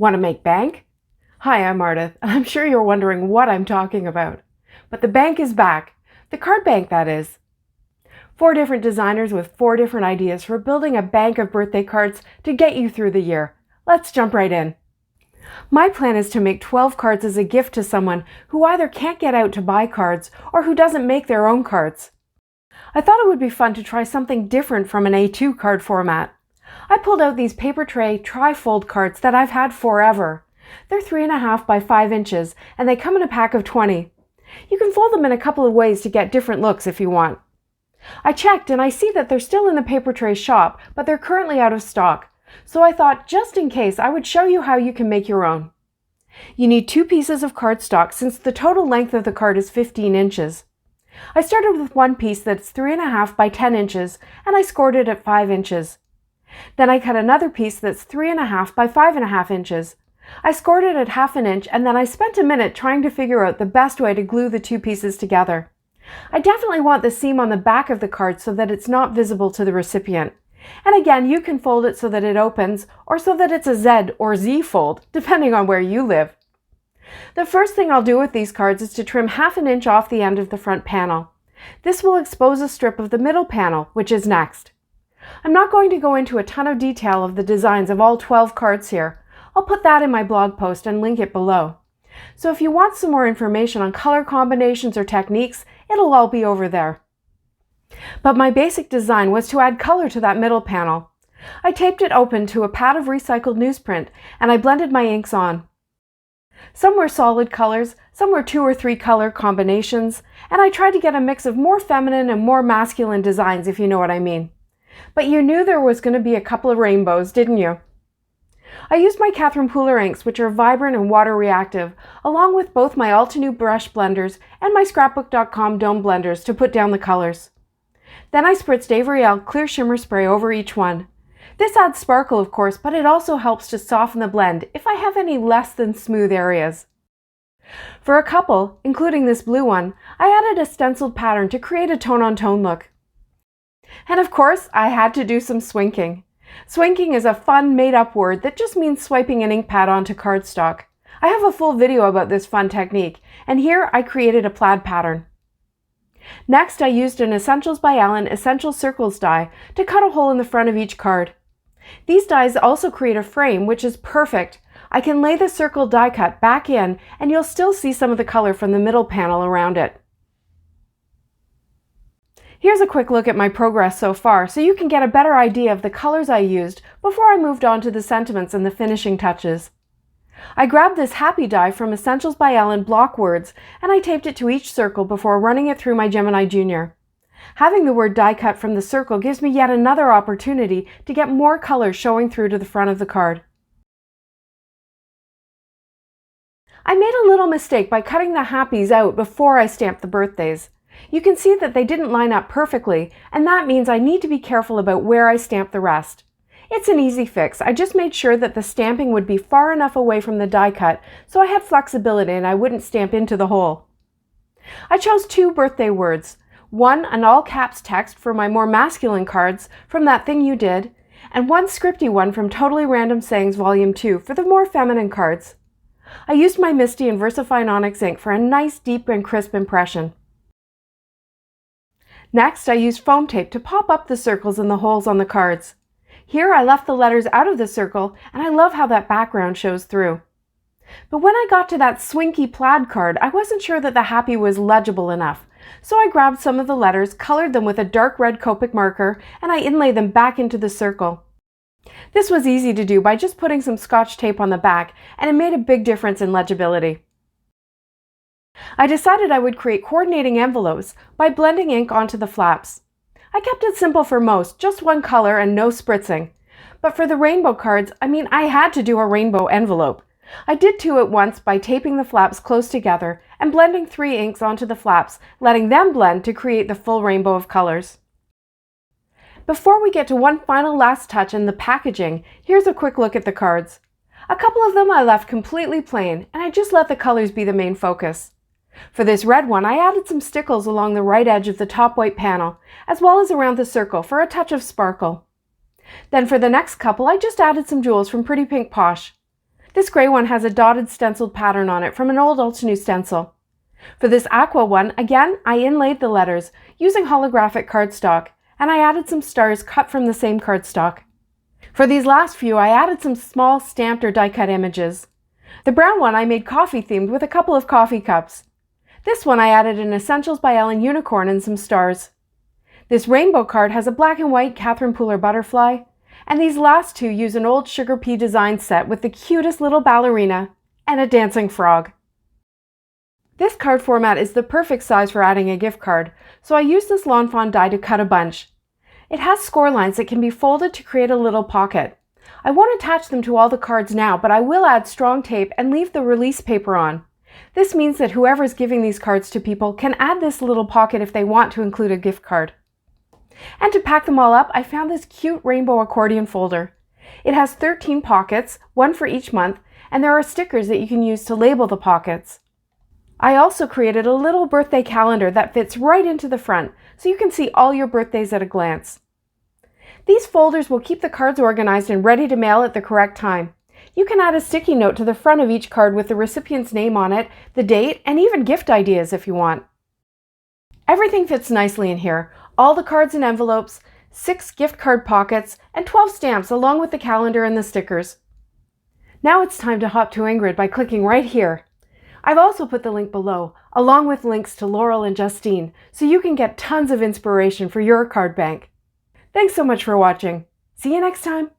Want to make bank? Hi, I'm Ardith, and I'm sure you're wondering what I'm talking about. But the bank is back. The card bank, that is. 4 different designers with 4 different ideas for building a bank of birthday cards to get you through the year. Let's jump right in. My plan is to make 12 cards as a gift to someone who either can't get out to buy cards or who doesn't make their own cards. I thought it would be fun to try something different from an A2 card format. I pulled out these paper tray tri-fold cards that I've had forever. They're 3.5 by 5 inches and they come in a pack of 20. You can fold them in a couple of ways to get different looks if you want. I checked and I see that they're still in the paper tray shop, but they're currently out of stock. So I thought, just in case, I would show you how you can make your own. You need 2 pieces of cardstock since the total length of the card is 15 inches. I started with one piece that's 3.5 by 10 inches and I scored it at 5 inches. Then I cut another piece that's 3.5 by 5.5 inches. I scored it at 1/2 inch and then I spent a minute trying to figure out the best way to glue the 2 pieces together. I definitely want the seam on the back of the card so that it's not visible to the recipient. And again, you can fold it so that it opens or so that it's a Z or Z fold, depending on where you live. The first thing I'll do with these cards is to trim 1/2 inch off the end of the front panel. This will expose a strip of the middle panel, which is next. I'm not going to go into a ton of detail of the designs of all 12 cards here. I'll put that in my blog post and link it below. So if you want some more information on color combinations or techniques, it'll all be over there. But my basic design was to add color to that middle panel. I taped it open to a pad of recycled newsprint and I blended my inks on. Some were solid colors, some were 2 or 3 color combinations, and I tried to get a mix of more feminine and more masculine designs, if you know what I mean. But you knew there was going to be a couple of rainbows, didn't you? I used my Catherine Pooler inks, which are vibrant and water reactive, along with both my Altenew brush blenders and my Scrapbook.com dome blenders to put down the colors. Then I spritzed Avery Elle clear shimmer spray over each one. This adds sparkle, of course, but it also helps to soften the blend if I have any less than smooth areas. For a couple, including this blue one, I added a stenciled pattern to create a tone-on-tone look. And of course, I had to do some swinking. Swinking is a fun, made-up word that just means swiping an ink pad onto cardstock. I have a full video about this fun technique, and here I created a plaid pattern. Next, I used an Essentials by Ellen Essential Circles die to cut a hole in the front of each card. These dies also create a frame, which is perfect. I can lay the circle die cut back in, and you'll still see some of the color from the middle panel around it. Here's a quick look at my progress so far, so you can get a better idea of the colors I used before I moved on to the sentiments and the finishing touches. I grabbed this happy die from Essentials by Ellen block words and I taped it to each circle before running it through my Gemini Junior. Having the word die cut from the circle gives me yet another opportunity to get more colors showing through to the front of the card. I made a little mistake by cutting the happies out before I stamped the birthdays. You can see that they didn't line up perfectly, and that means I need to be careful about where I stamp the rest. It's an easy fix. I just made sure that the stamping would be far enough away from the die cut so I had flexibility and I wouldn't stamp into the hole. I chose 2 birthday words. One, an all caps text for my more masculine cards from That Thing You Did, and one scripty one from Totally Random Sayings Volume 2 for the more feminine cards. I used my Misty and VersaFine Onyx ink for a nice, deep and crisp impression. Next, I used foam tape to pop up the circles and the holes on the cards. Here I left the letters out of the circle, and I love how that background shows through. But when I got to that swinky plaid card, I wasn't sure that the happy was legible enough, so I grabbed some of the letters, colored them with a dark red Copic marker, and I inlaid them back into the circle. This was easy to do by just putting some Scotch tape on the back, and it made a big difference in legibility. I decided I would create coordinating envelopes by blending ink onto the flaps. I kept it simple for most, just one color and no spritzing. But for the rainbow cards, I had to do a rainbow envelope. I did 2 at once by taping the flaps close together and blending 3 inks onto the flaps, letting them blend to create the full rainbow of colors. Before we get to one final last touch in the packaging, here's a quick look at the cards. A couple of them I left completely plain, and I just let the colors be the main focus. For this red one, I added some stickles along the right edge of the top white panel, as well as around the circle for a touch of sparkle. Then for the next couple, I just added some jewels from Pretty Pink Posh. This gray one has a dotted stenciled pattern on it from an old Ultra stencil. For this aqua one, again, I inlaid the letters using holographic cardstock, and I added some stars cut from the same cardstock. For these last few, I added some small stamped or die-cut images. The brown one I made coffee themed with a couple of coffee cups. This one I added an Essentials by Ellen unicorn and some stars. This rainbow card has a black and white Catherine Pooler butterfly, and these last two use an old Sugar Pea design set with the cutest little ballerina and a dancing frog. This card format is the perfect size for adding a gift card, so I used this Lawn Fawn die to cut a bunch. It has score lines that can be folded to create a little pocket. I won't attach them to all the cards now, but I will add strong tape and leave the release paper on. This means that whoever is giving these cards to people can add this little pocket if they want to include a gift card. And to pack them all up, I found this cute rainbow accordion folder. It has 13 pockets, one for each month, and there are stickers that you can use to label the pockets. I also created a little birthday calendar that fits right into the front, so you can see all your birthdays at a glance. These folders will keep the cards organized and ready to mail at the correct time. You can add a sticky note to the front of each card with the recipient's name on it, the date, and even gift ideas if you want. Everything fits nicely in here. All the cards and envelopes, 6 gift card pockets, and 12 stamps along with the calendar and the stickers. Now it's time to hop to Ingrid by clicking right here. I've also put the link below, along with links to Laurel and Justine, so you can get tons of inspiration for your card bank. Thanks so much for watching. See you next time.